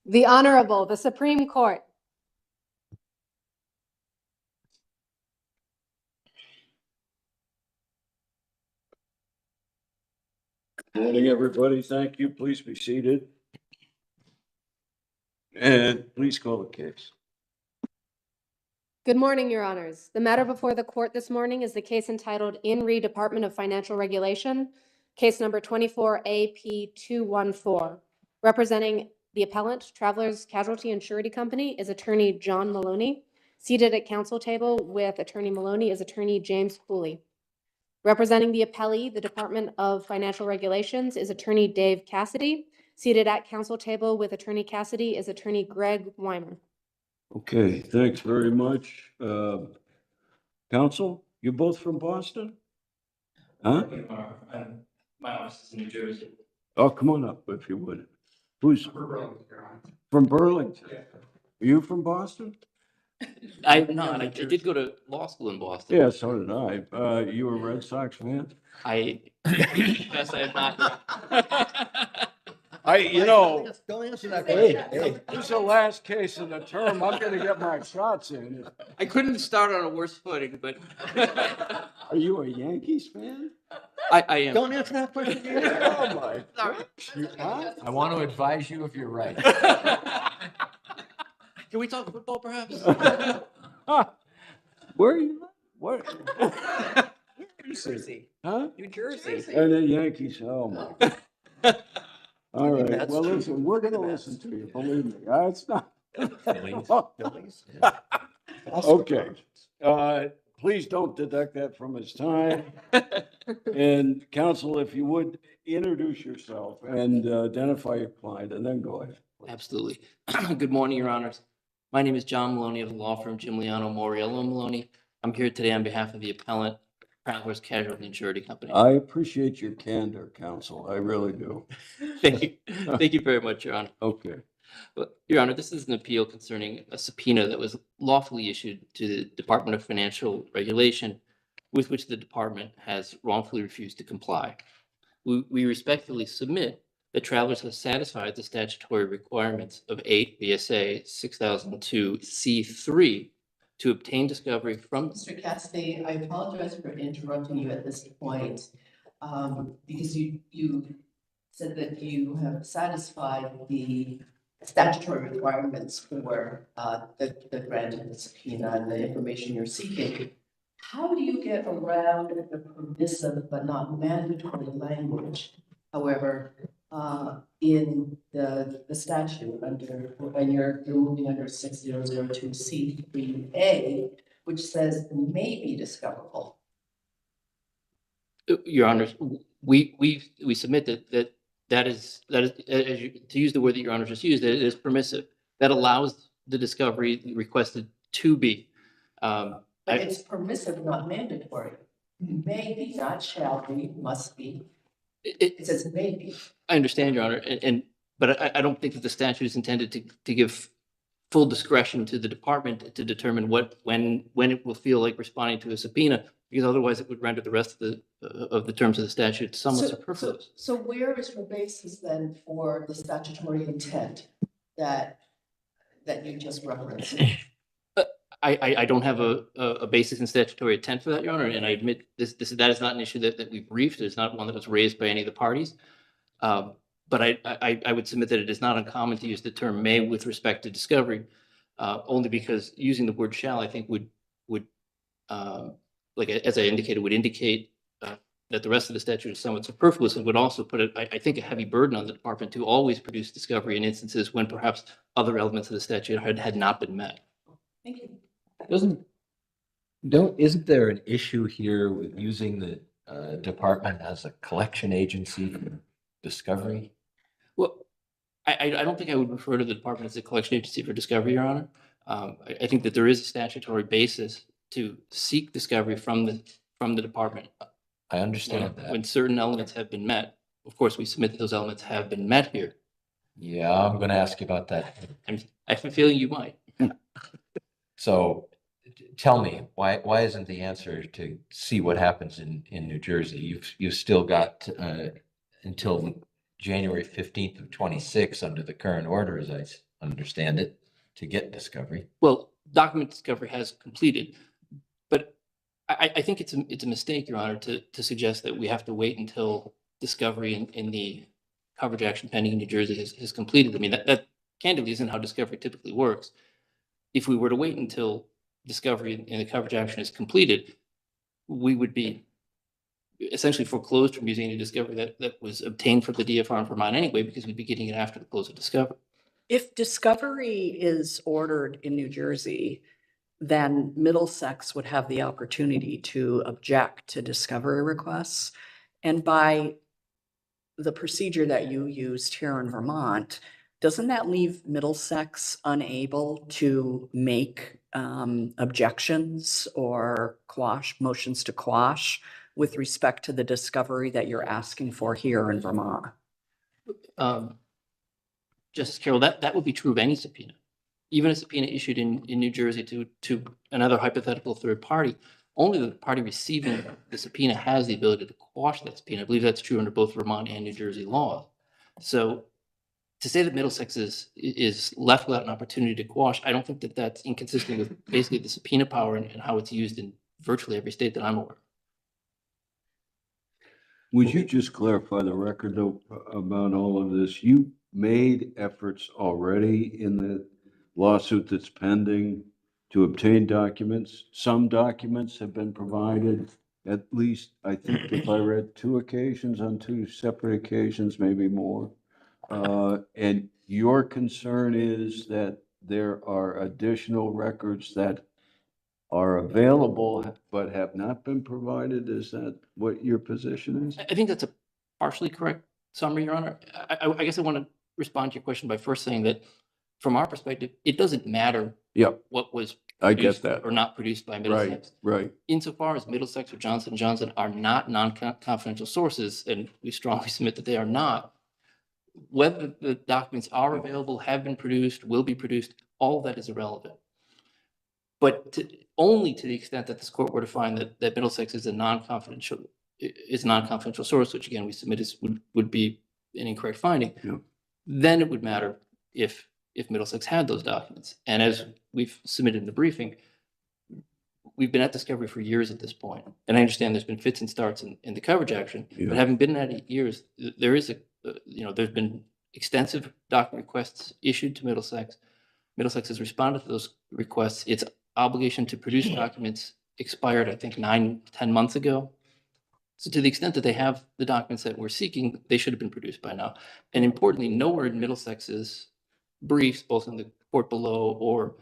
The Honorable, the Supreme Court. Morning, everybody. Thank you. Please be seated. And please call the case. Good morning, Your Honors. The matter before the court this morning is the case entitled In Re Department of Financial Regulation, case number 24AP214. Representing the appellant, Travelers Casualty and Surety Company, is Attorney John Maloney. Seated at counsel table with Attorney Maloney is Attorney James Cooley. Representing the appellee, the Department of Financial Regulations, is Attorney Dave Cassidy. Seated at counsel table with Attorney Cassidy is Attorney Greg Weimer. Okay, thanks very much. Counsel, you both from Boston? Huh? My office is in New Jersey. Oh, come on up if you would. Who's from Burlington? Are you from Boston? I'm not. I did go to law school in Boston. Yeah, so did I. You a Red Sox fan? I guess I have not. Don't answer that question. This is the last case of the term. I'm gonna get my shots in. I couldn't start on a worse footing, but Are you a Yankees fan? I am. Don't answer that question. Oh, my. Sorry. Huh? I want to advise you if you're right. Can we talk football, perhaps? Where are you? What? New Jersey. Huh? New Jersey. And the Yankees, oh my. All right, That's well, true. listen, we're gonna listen to you, believe me. It's not. Phillies. Okay, please don't deduct that from his time. And counsel, if you would, introduce yourself and identify your client and then go ahead. Absolutely. Good morning, Your Honors. My name is John Maloney of the law firm Gimliano Moriello Maloney. I'm here today on behalf of the appellant, Travelers Casualty and Surety Company. I appreciate your candor, counsel. I really do. Thank you. Thank you very much, Your Honor. Okay. But, Your Honor, this is an appeal concerning a subpoena that was lawfully issued to the Department of Financial Regulation, with which the department has wrongfully refused to comply. We respectfully submit that Travelers has satisfied the statutory requirements of 8 VSA 6002 C3 to obtain discovery from. Mr. Cassidy, I apologize for interrupting you at this point, because you said that you have satisfied the statutory requirements for the grant of the subpoena and the information you're seeking. How do you get around the permissive but not mandatory language? However, in the statute under, and you're moving under 6002 C3A, which says may be discoverable. Your Honors, we submit that is as you, to use the word that Your Honor just used, it is permissive. That allows the discovery requested to be. But it's permissive, not mandatory. May be, not shall be, must be. It says may be. I understand, Your Honor, but I don't think that the statute is intended to give full discretion to the department to determine when it will feel like responding to a subpoena, because otherwise it would render the rest of the terms of the statute somewhat superfluous. So where is your basis then for the statutory intent that you just referenced? I don't have a basis in statutory intent for that, Your Honor, and I admit that is not an issue that we briefed. It's not one that was raised by any of the parties. But I would submit that it is not uncommon to use the term may with respect to discovery, only because using the word shall, I think would like, as I indicated, would indicate that the rest of the statute is somewhat superfluous and would also put I think, a heavy burden on the department to always produce discovery in instances when perhaps other elements of the statute had not been met. Thank you. Isn't there an issue here with using the department as a collection agency for discovery? Well, I don't think I would refer to the department as a collection agency for discovery, Your Honor. I think that there is a statutory basis to seek discovery from the department. I understand that. When certain elements have been met, of course, we submit that those elements have been met here. Yeah, I'm going to ask you about that. I have a feeling you might. So tell me, why isn't the answer to see what happens in New Jersey? You've still got until January 15th of 26 under the current order, as I understand it, to get discovery. Well, document discovery has completed, but I think it's a mistake, Your Honor, to suggest that we have to wait until discovery in the coverage action pending in New Jersey has completed. I mean, that candidly isn't how discovery typically works. If we were to wait until discovery in the coverage action is completed, we would be essentially foreclosed from using any discovery that was obtained from the DFR in Vermont anyway, because we'd be getting it after the close of discovery. If discovery is ordered in New Jersey, then Middlesex would have the opportunity to object to discovery requests. And by the procedure that you used here in Vermont, doesn't that leave Middlesex unable to make objections or motions to quash with respect to the discovery that you're asking for here in Vermont? Justice Carroll, that would be true of any subpoena. Even a subpoena issued in New Jersey to another hypothetical third party, only the party receiving the subpoena has the ability to quash that subpoena. I believe that's true under both Vermont and New Jersey law. So to say that Middlesex is left without an opportunity to quash, I don't think that that's inconsistent with basically the subpoena power and how it's used in virtually every state that I'm aware of. Would you just clarify the record though about all of this? You made efforts already in the lawsuit that's pending to obtain documents. Some documents have been provided, at least, I think if I read 2 occasions on 2 separate occasions, maybe more. And your concern is that there are additional records that are available but have not been provided? Is that what your position is? I think that's a partially correct summary, Your Honor. I guess I want to respond to your question by first saying that from our perspective, it doesn't matter Yep, what was I get produced that. or not produced by Right, Middlesex. right. Insofar as Middlesex or Johnson & Johnson are not non-confidential sources, and we strongly submit that they are not, whether the documents are available, have been produced, will be produced, all of that is irrelevant. But only to the extent that this court were to find that Middlesex is a non-confidential source, which again, we submit would be an incorrect finding. Yeah. Then it would matter if Middlesex had those documents. And as we've submitted in the briefing, we've been at discovery for years at this point. And I understand there's been fits and starts in the coverage action, Yeah. but having been at it years, there is there's been extensive document requests issued to Middlesex. Middlesex has responded to those requests. Its obligation to produce documents expired, I think, 9-10 months ago. So to the extent that they have the documents that we're seeking, they should have been produced by now. And importantly, nowhere in Middlesex's briefs, both in the court below or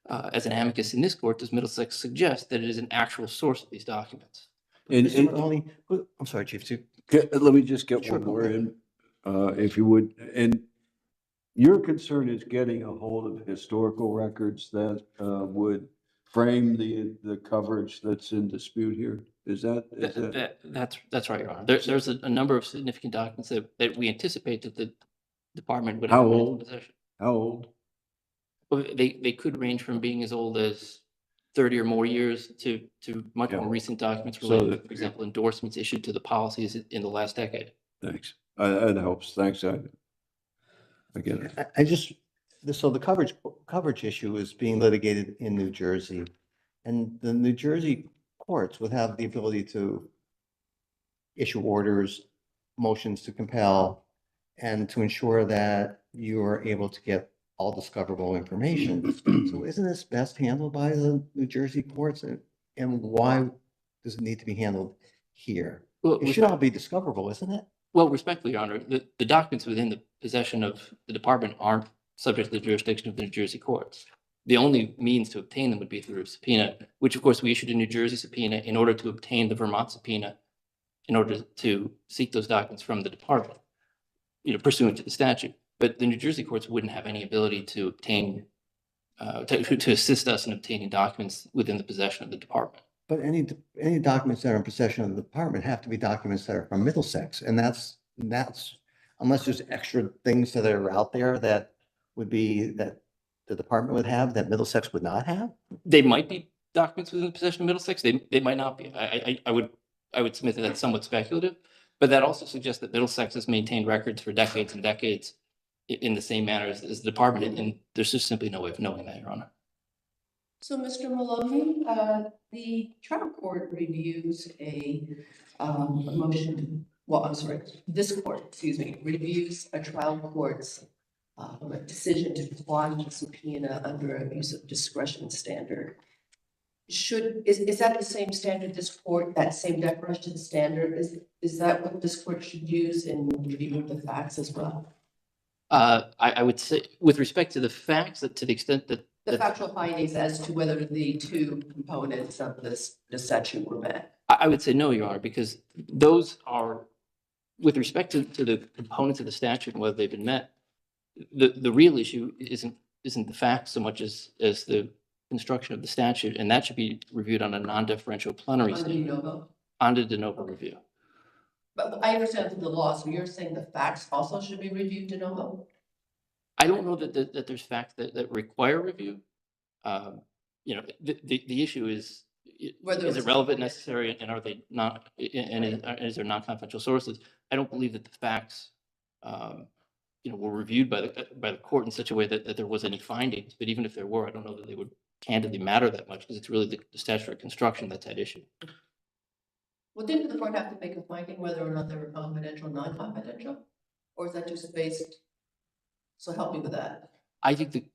as an amicus in this court, does Middlesex suggest that it is an actual source of these documents. And, Mr. Maloney, I'm sorry, Chief. let me just get Sure, one go more ahead. in, if you would. And your concern is getting a hold of historical records that would frame the coverage that's in dispute here? Is that? That's right, Your Honor. There's a number of significant documents that we anticipate that the department would How have in its old? possession. How old? Well, they could range from being as old as 30 or more years to much Yeah. more recent documents So related, that- for example, endorsements issued to the policies in the last decade. Thanks. That helps. Thanks. I get it. So the coverage issue is being litigated in New Jersey. And the New Jersey courts would have the ability to issue orders, motions to compel, and to ensure that you are able to get all discoverable information. So isn't this best handled by the New Jersey courts? And why does it need to be handled here? Well, It should all be discoverable, isn't it? Well, respectfully, Your Honor, the documents within the possession of the department aren't subject to the jurisdiction of the New Jersey courts. The only means to obtain them would be through a subpoena, which of course we issued a New Jersey subpoena in order to obtain the Vermont subpoena, in order to seek those documents from the department, pursuant to the statute. But the New Jersey courts wouldn't have any ability to obtain, to assist us in obtaining documents within the possession of the department. But any documents that are in possession of the department have to be documents that are from Middlesex, and that's unless there's extra things that are out there that the department would have that Middlesex would not have. They might be documents within the possession of Middlesex. They might not be. I would submit that that's somewhat speculative, But that also suggests that Middlesex has maintained records for decades and decades in the same manner as the department, and there's just simply no way of knowing that, Your Honor. So, Mr. Maloney, the trial court reviews a motion, well, I'm sorry, this court, excuse me, reviews a trial court's decision to quash a subpoena under abuse of discretion standard. Is that the same standard this court, that same declaration standard, is that what this court should use in reviewing the facts as well? I would say, with respect to the facts, that to the extent that The factual findings as to whether the two components of the statute were met. I would say no, Your Honor, because those are, with respect to the components of the statute and whether they've been met, the real issue isn't the facts so much as the construction of the statute, and that should be reviewed on a non-deferential plenary Under de standard, novo. under de novo review. But I understand the law, so you're saying the facts also should be reviewed de novo? I don't know that there's facts that require review. You know, the issue is, Whether is it it's- relevant, necessary, and are they not, and is there non-confidential sources? I don't believe that the facts, you know, were reviewed by the court in such a way that there was any findings, but even if there were, I don't know that they would candidly matter that much, because it's really the statutory construction that's at issue. Well, didn't the court have to make a finding whether or not they were confidential, non-confidential? Or is that just based? So help me with that. I think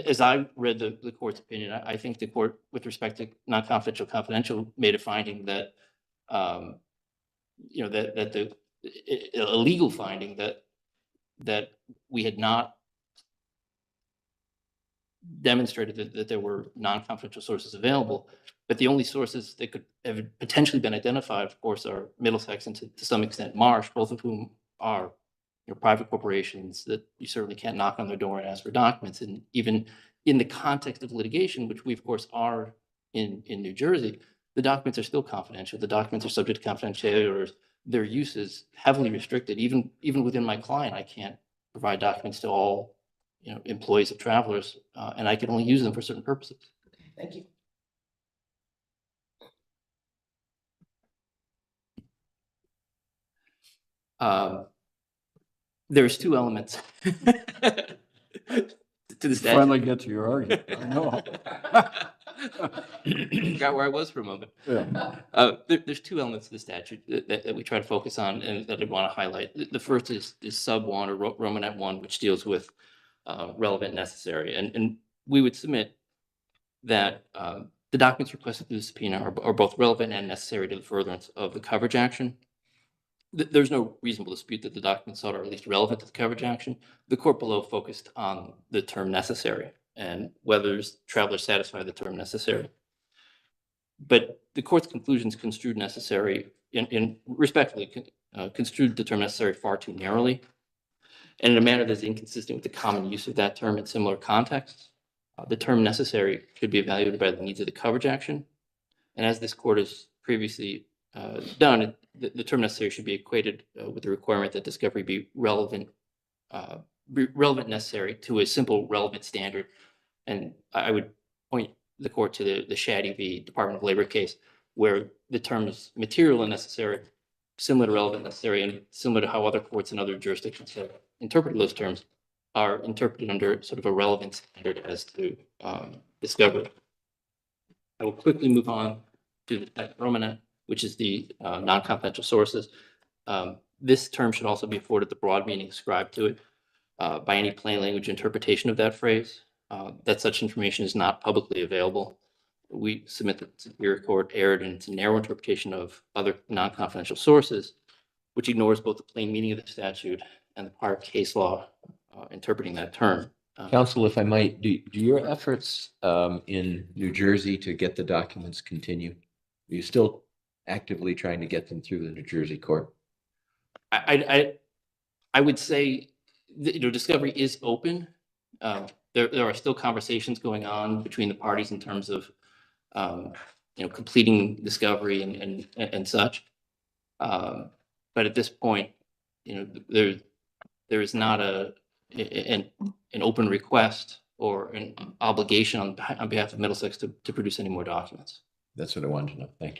as I read the court's opinion, I think the court, with respect to non-confidential, confidential, made a finding that, you know, that a legal finding that we had not demonstrated that there were non-confidential sources available, but the only sources that could have potentially been identified, of course, are Middlesex and to some extent Marsh, both of whom are, you know, private corporations that you certainly can't knock on their door and ask for documents. And even in the context of litigation, which we of course are in New Jersey, the documents are still confidential. The documents are subject to confidentiality orders. Their use is heavily restricted. Even within my client, I can't provide documents to all, you know, employees of Travelers, and I can only use them for certain purposes. Okay, thank you. There's two elements to the statute. Finally get to your argument, I know. Forgot where I was for a moment. Yeah. There's two elements to the statute that we try to focus on and that I want to highlight. The first is sub 1 or Romanet 1, which deals with relevant necessary. And we would submit that the documents requested through the subpoena are both relevant and necessary to the furtherance of the coverage action. There's no reasonable dispute that the documents sought are at least relevant to the coverage action. The court below focused on the term necessary and whether Travelers satisfy the term necessary. But the court's conclusions construed necessary in respectfully construed the term necessary far too narrowly and in a manner that's inconsistent with the common use of that term in similar contexts. The term necessary should be evaluated by the needs of the coverage action. And as this court has previously done, the term necessary should be equated with the requirement that discovery be relevant necessary to a simple relevant standard. And I would point the court to the Shaddy v. Department of Labor case, where the terms material and necessary, similar to relevant necessary, and similar to how other courts and other jurisdictions have interpreted those terms, are interpreted under sort of a relevant standard as to discovery. I will quickly move on to the Romanet, which is the non-confidential sources. This term should also be afforded the broad meaning ascribed to it by any plain language interpretation of that phrase, that such information is not publicly available. We submit that the Superior Court erred in its narrow interpretation of other non-confidential sources, which ignores both the plain meaning of the statute and the prior case law interpreting that term. Counsel, if I might, do your efforts in New Jersey to get the documents continue? Are you still actively trying to get them through the New Jersey court? I would say that, you know, discovery is open. There are still conversations going on between the parties in terms of you know, completing discovery and such. But at this point, you know, there is not an open request or an obligation on behalf of Middlesex to produce any more documents. That's what I wanted to know. Thank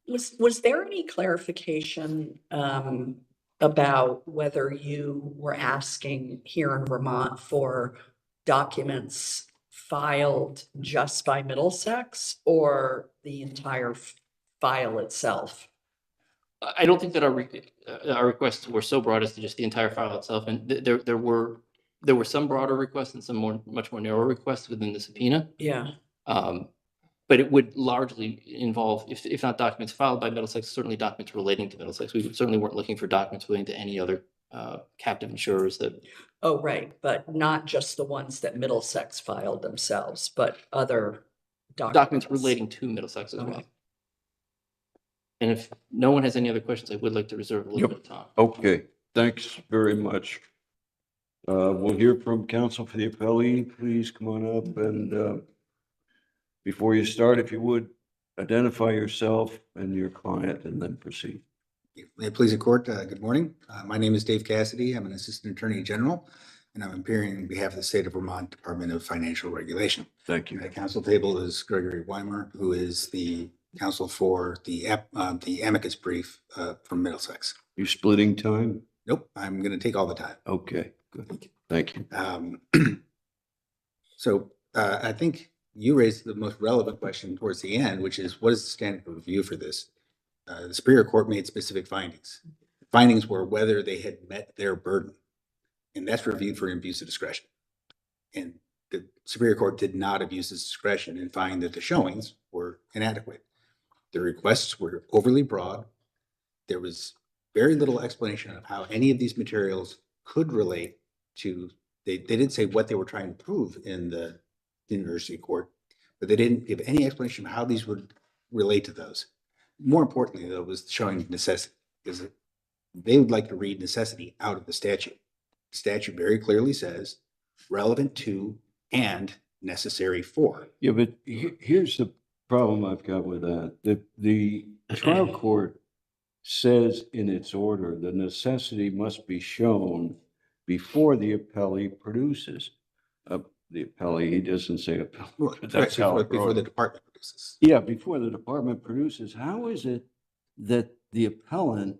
you. Was there any clarification about whether you were asking here in Vermont for documents filed just by Middlesex or the entire file itself? I don't think that our requests were so broad as to just the entire file itself, and there were some broader requests and some much more narrow requests within the subpoena. Yeah. But it would largely involve, if not documents filed by Middlesex, certainly documents relating to Middlesex. We certainly weren't looking for documents relating to any other captive insurers that. Oh, right, but not just the ones that Middlesex filed themselves, but other Documents relating to Middlesex as well. Okay. And if no one has any other questions, I would like to reserve a little bit of time. Okay, thanks very much. We'll hear from counsel for the appellee. Please come on up and before you start, if you would, identify yourself and your client and then proceed. May it please the court, good morning. My name is Dave Cassidy. I'm an Assistant Attorney General, and I'm appearing on behalf of the State of Vermont Department of Financial Regulation. Thank you. At the council table is Gregory Weimer, who is the counsel for the amicus brief from Middlesex. You splitting time? Nope, I'm going to take all the time. Okay, good. Thank you. I think you raised the most relevant question towards the end, which is what is the standard of review for this? The Superior Court made specific findings. Findings were whether they had met their burden, and that's reviewed for abuse of discretion. And the Superior Court did not abuse its discretion and find that the showings were inadequate. The requests were overly broad. There was very little explanation of how any of these materials could relate to, they didn't say what they were trying to prove in the university court, but they didn't give any explanation of how these would relate to those. More importantly, though, was showing necessity, because they would like to read necessity out of the statute. The statute very clearly says relevant to and necessary for. Yeah, but here's the problem I've got with that. The trial court says in its order, the necessity must be shown before the appellee produces. The appellee, he doesn't say appellee, but that's how it Before wrote the it. department produces. Yeah, before the department produces. How is it that the appellant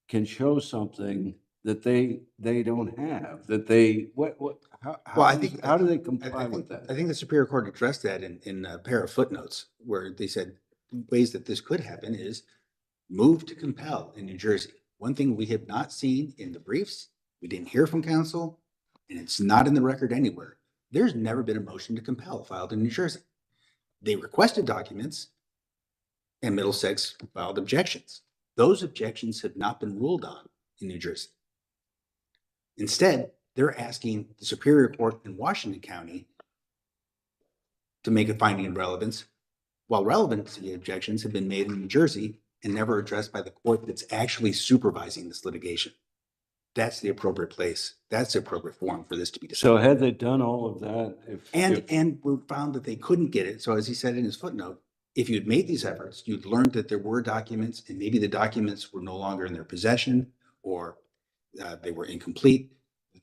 can show something that they don't have, that they, how do they comply with that? I think the Superior Court addressed that in a pair of footnotes where they said ways that this could happen is move to compel in New Jersey. One thing we have not seen in the briefs, we didn't hear from counsel, and it's not in the record anywhere. There's never been a motion to compel filed in New Jersey. They requested documents and Middlesex filed objections. Those objections have not been ruled on in New Jersey. Instead, they're asking the Superior Court in Washington County to make a finding of relevance, while relevancy objections have been made in New Jersey and never addressed by the court that's actually supervising this litigation. That's the appropriate place. That's the appropriate forum for this to be decided. So had they done all of that? And we found that they couldn't get it. So as he said in his footnote, if you'd made these efforts, you'd learned that there were documents and maybe the documents were no longer in their possession or they were incomplete.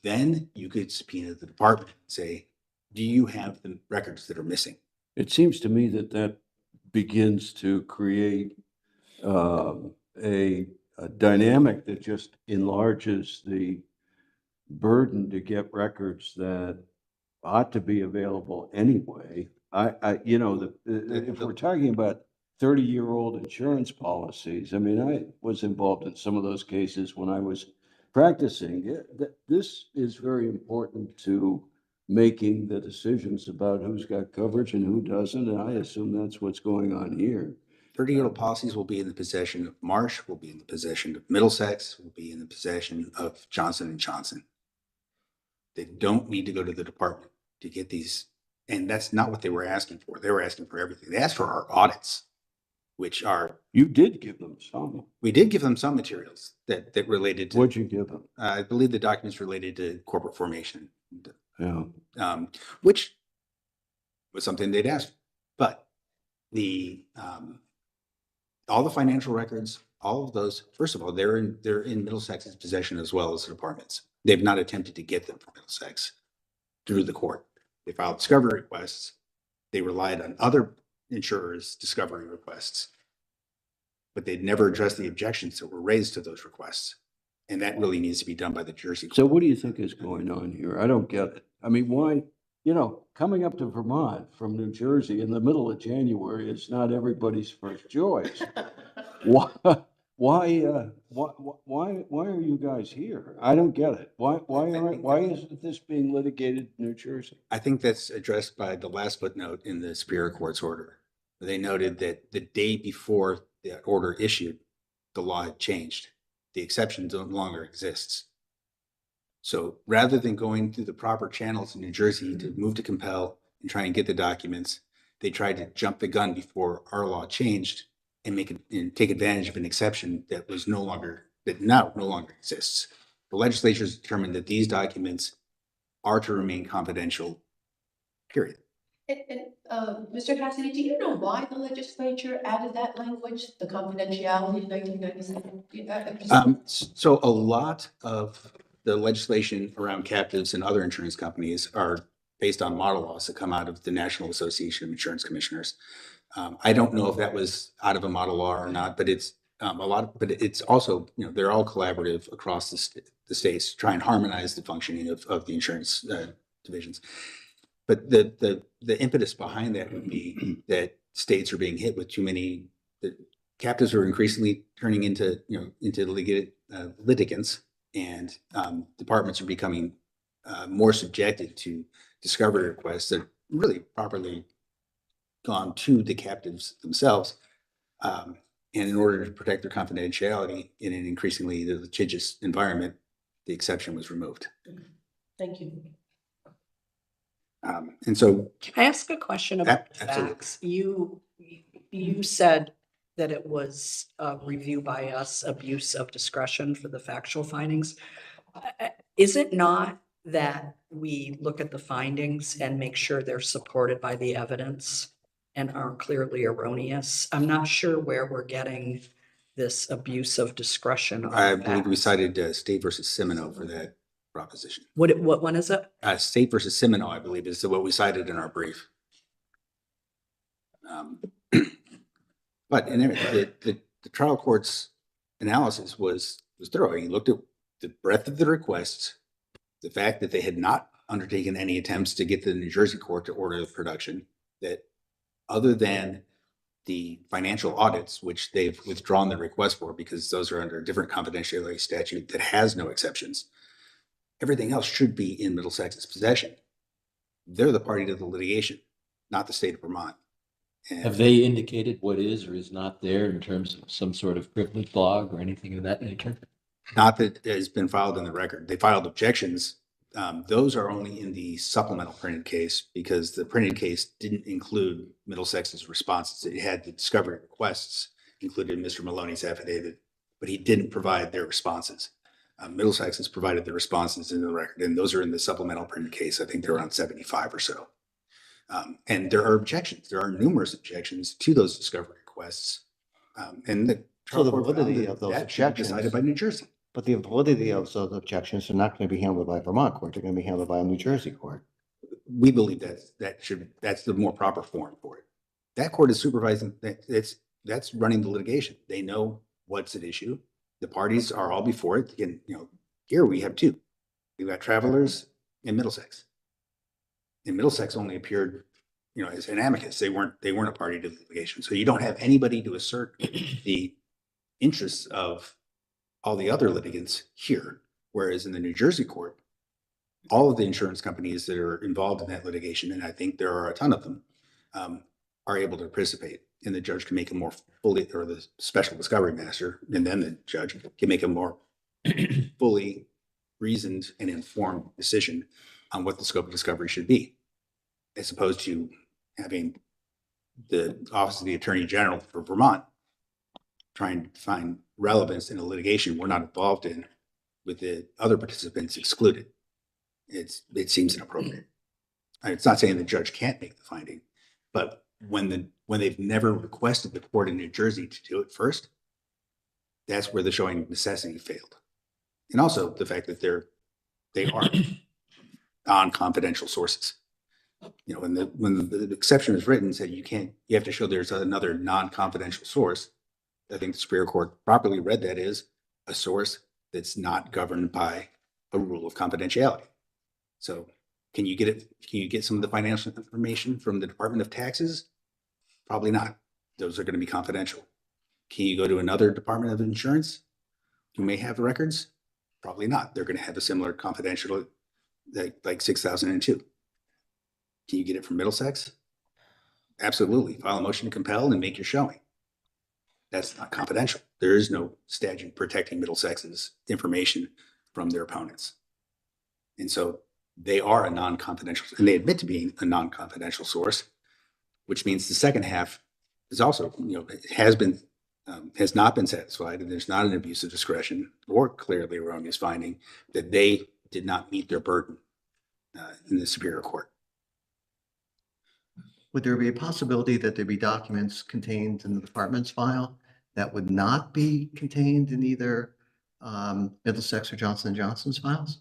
Then you could subpoena the department and say, do you have the records that are missing? It seems to me that that begins to create a dynamic that just enlarges the burden to get records that ought to be available anyway. If we're talking about 30-year-old insurance policies, I mean, I was involved in some of those cases when I was practicing. This is very important to making the decisions about who's got coverage and who doesn't, and I assume that's what's going on here. 30-year-old policies will be in the possession of Marsh, will be in the possession of Middlesex, will be in the possession of Johnson & Johnson. They don't need to go to the department to get these. And that's not what they were asking for. They were asking for everything. They asked for our audits, which are. You did give them some. We did give them some materials that related to. What'd you give them? I believe the documents related to corporate formation. Yeah. Which was something they'd asked. But all the financial records, all of those, first of all, they're in Middlesex's possession as well as the department's. They've not attempted to get them from Middlesex through the court. They filed discovery requests. They relied on other insurers' discovery requests. but they'd never addressed the objections that were raised to those requests. And that really needs to be done by the Jersey. So what do you think is going on here? I don't get it. I mean, why, coming up to Vermont from New Jersey in the middle of January is not everybody's first choice. Why are you guys here? I don't get it. Why isn't this being litigated in New Jersey? I think that's addressed by the last footnote in the Superior Court's order. They noted that the day before the order issued, the law had changed. The exception no longer exists. So rather than going through the proper channels in New Jersey to move to compel and try and get the documents, they tried to jump the gun before our law changed and take advantage of an exception that no longer exists. The legislature has determined that these documents are to remain confidential, period. Mr. Cassidy, do you know why the legislature added that language, the confidentiality in 1997? So a lot of the legislation around captives and other insurance companies are based on model laws that come out of the National Association of Insurance Commissioners. I don't know if that was out of a model law or not, but it's but it's also, they're all collaborative across the states to try and harmonize the functioning of the insurance divisions. But the impetus behind that would be that states are being hit with too many, the captives are increasingly turning into litigants, and departments are becoming more subjected to discovery requests that really properly gone to the captives themselves. And in order to protect their confidentiality in an increasingly litigious environment, the exception was removed. Thank you. And so, Can I ask a question about the Absolutely. facts? You said that it was a review by us, abuse of discretion for the factual findings. Is it not that we look at the findings and make sure they're supported by the evidence and aren't clearly erroneous? I'm not sure where we're getting this abuse of discretion. on I believe we facts. cited State versus Semino for that proposition. What one is it? State versus Semino, I believe, is what we cited in our brief. But in the trial court's analysis was thorough. He looked at the breadth of the requests, the fact that they had not undertaken any attempts to get the New Jersey court to order the production, that other than the financial audits, which they've withdrawn the request for because those are under a different confidentiality statute that has no exceptions, everything else should be in Middlesex's possession. They're the party to the litigation, not the state of Vermont. And Have they indicated what is or is not there in terms of some sort of privilege log or anything of that nature? not that has been filed in the record. They filed objections. Those are only in the supplemental printed case because the printed case didn't include Middlesex's responses. It had the discovery requests included in Mr. Maloney's affidavit, but he didn't provide their responses. Middlesex has provided the responses in the record, and those are in the supplemental printed case. I think they're around 75 or so. And there are objections. There are numerous objections to those discovery requests. And the So the trial court found validity that of those that should be objections- decided by New Jersey. But the validity of those objections are not going to be handled by Vermont court. They're going to be handled by a New Jersey court. We believe that's the more proper form for it. That court is supervising, that's running the litigation. They know what's at issue. The parties are all before it. And, here we have two. We've got Travelers and Middlesex. And Middlesex only appeared, as an amicus. They weren't a party to the litigation. So you don't have anybody to assert the interests of all the other litigants here. Whereas in the New Jersey court, all of the insurance companies that are involved in that litigation, and I think there are a ton of them, are able to participate. And the judge can make a more fully, or the special discovery master, and then the judge can make a more fully reasoned and informed decision on what the scope of discovery should be, as opposed to having the Office of the Attorney General for Vermont trying to find relevance in a litigation we're not involved in with the other participants excluded. It seems inappropriate. It's not saying the judge can't make the finding, but when they've never requested the court in New Jersey to do it first, that's where the showing of necessity failed. And also the fact that they are non-confidential sources. When the exception is written, said you have to show there's another non-confidential source. I think the Superior Court properly read that as a source that's not governed by a rule of confidentiality. So can you get it? Can you get some of the financial information from the Department of Taxes? Probably not. Those are going to be confidential. Can you go to another Department of Insurance who may have records? Probably not. They're going to have a similar confidential, like 6002. Can you get it from Middlesex? Absolutely. File a motion to compel and make your showing. That's not confidential. There is no statute protecting Middlesex's information from their opponents. And so they are a non-confidential, and they admit to being a non-confidential source, which means the second half is also, it has not been satisfied, and there's not an abuse of discretion or clearly erroneous finding that they did not meet their burden in the Superior Court. Would there be a possibility that there be documents contained in the department's file that would not be contained in either Middlesex or Johnson & Johnson's files?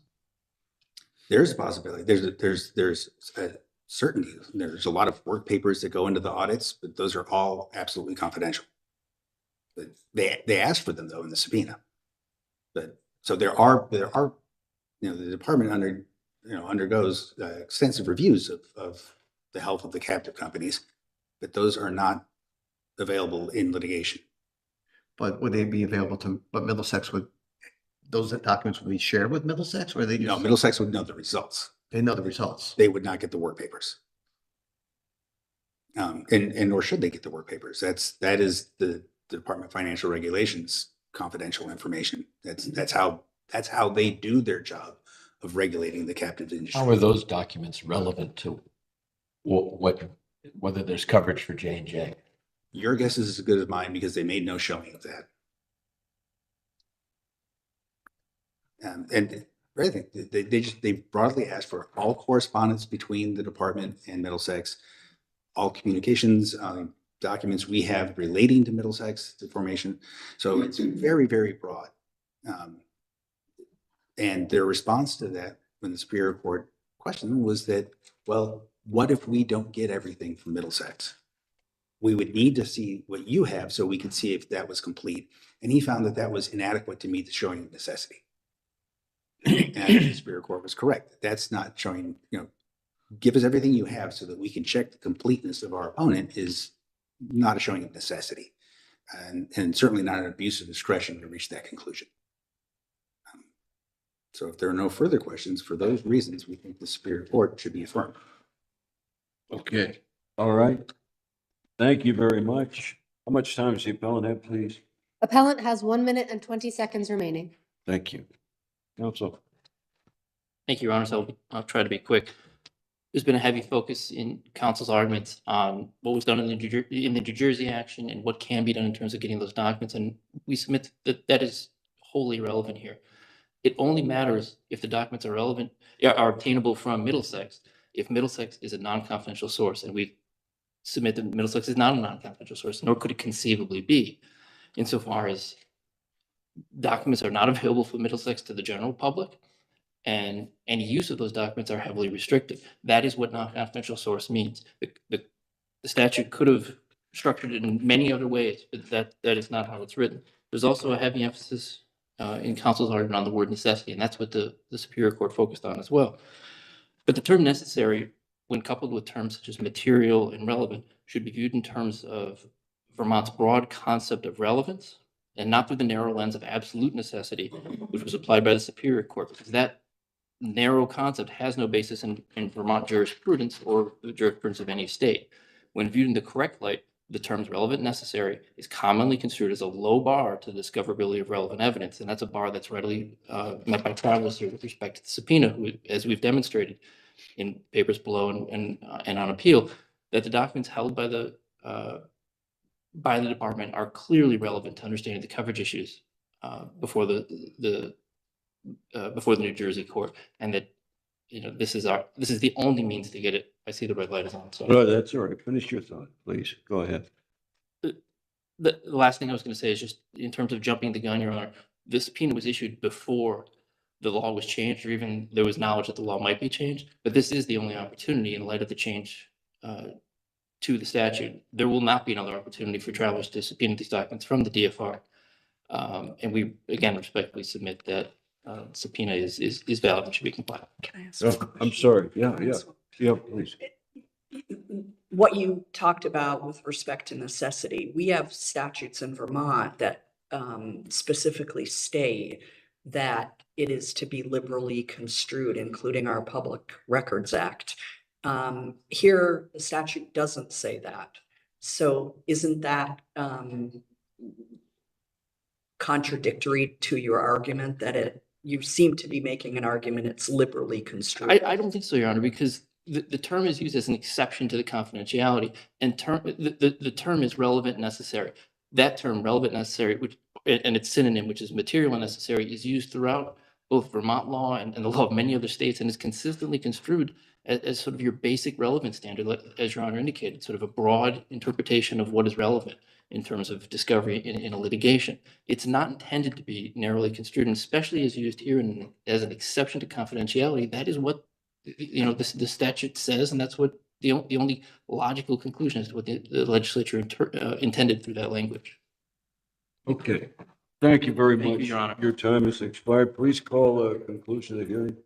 There's a possibility. There's a certainty. There's a lot of work papers that go into the audits, but those are all absolutely confidential. But they asked for them though in the subpoena. But so there are the department undergoes extensive reviews of the health of the captive companies, but those are not available in litigation. But would they be available to, but Middlesex would, those documents would be shared with Middlesex, or they just? No, Middlesex would know the results. They know the results. They would not get the work papers. And nor should they get the work papers. That is the Department of Financial Regulations confidential information. That's how they do their job of regulating the captive industry. How are those documents relevant to whether there's coverage for J&J? Your guess is as good as mine because they made no showing of that. And I think they broadly asked for all correspondence between the department and Middlesex, all communications, documents we have relating to Middlesex formation. So it's very, very broad. And their response to that when the Superior Court questioned was that, well, what if we don't get everything from Middlesex? We would need to see what you have so we could see if that was complete. And he found that that was inadequate to meet the showing of necessity. And the Superior Court was correct. That's not showing, give us everything you have so that we can check the completeness of our opponent is not a showing of necessity. And certainly not an abuse of discretion to reach that conclusion. So if there are no further questions, for those reasons, we think the Superior Court should be affirmed. Okay, all right. Thank you very much. How much time does the appellant have, please? Appellant has 1 minute and 20 seconds remaining. Thank you. Counsel. Thank you, Your Honors. I'll try to be quick. There's been a heavy focus in counsel's arguments on what was done in the New Jersey action and what can be done in terms of getting those documents. And we submit that that is wholly irrelevant here. It only matters if the documents are obtainable from Middlesex, if Middlesex is a non-confidential source. And we submit that Middlesex is not a non-confidential source, nor could it conceivably be, insofar as documents are not available for Middlesex to the general public, and any use of those documents are heavily restricted. That is what non-confidential source means. The statute could have structured it in many other ways, but that is not how it's written. There's also a heavy emphasis in counsel's argument on the word necessity, and that's what the Superior Court focused on as well. But the term necessary, when coupled with terms such as material and relevant, should be viewed in terms of Vermont's broad concept of relevance, and not through the narrow lens of absolute necessity, which was applied by the Superior Court, because that narrow concept has no basis in Vermont jurisprudence or the jurisprudence of any state. When viewed in the correct light, the terms relevant and necessary is commonly construed as a low bar to the discoverability of relevant evidence, and that's a bar that's readily met by travelers here with respect to the subpoena, as we've demonstrated in papers below and on appeal, that the documents held by the department are clearly relevant to understanding the coverage issues before the New Jersey court, and that this is the only means to get it. I see the red light is on. So Oh, that's all right. Finish your thought, please. Go ahead. the last thing I was going to say is just in terms of jumping the gun, Your Honor, the subpoena was issued before the law was changed, or even there was knowledge that the law might be changed. But this is the only opportunity in light of the change to the statute, there will not be another opportunity for travelers to subpoena these documents from the DFR. And we, again, respectfully submit that subpoena is valid and should be complied. Can I ask? I'm sorry. Yeah, yeah, please. What you talked about with respect to necessity, we have statutes in Vermont that specifically state that it is to be liberally construed, including our Public Records Act. Here, the statute doesn't say that. So isn't that contradictory to your argument that you seem to be making an argument it's liberally construed? I don't think so, Your Honor, because the term is used as an exception to the confidentiality, and the term is relevant and necessary. That term, relevant and necessary, which and its synonym, which is material and necessary, is used throughout both Vermont law and the law of many other states, and is consistently construed as sort of your basic relevance standard, as Your Honor indicated, sort of a broad interpretation of what is relevant in terms of discovery in a litigation. It's not intended to be narrowly construed, and especially as used here as an exception to confidentiality. That is what the statute says, and that's what the only logical conclusion is to what the legislature intended through that language. Okay. Thank you very Thank you, much. Your Honor. Your time has expired. Please call a conclusion of the hearing.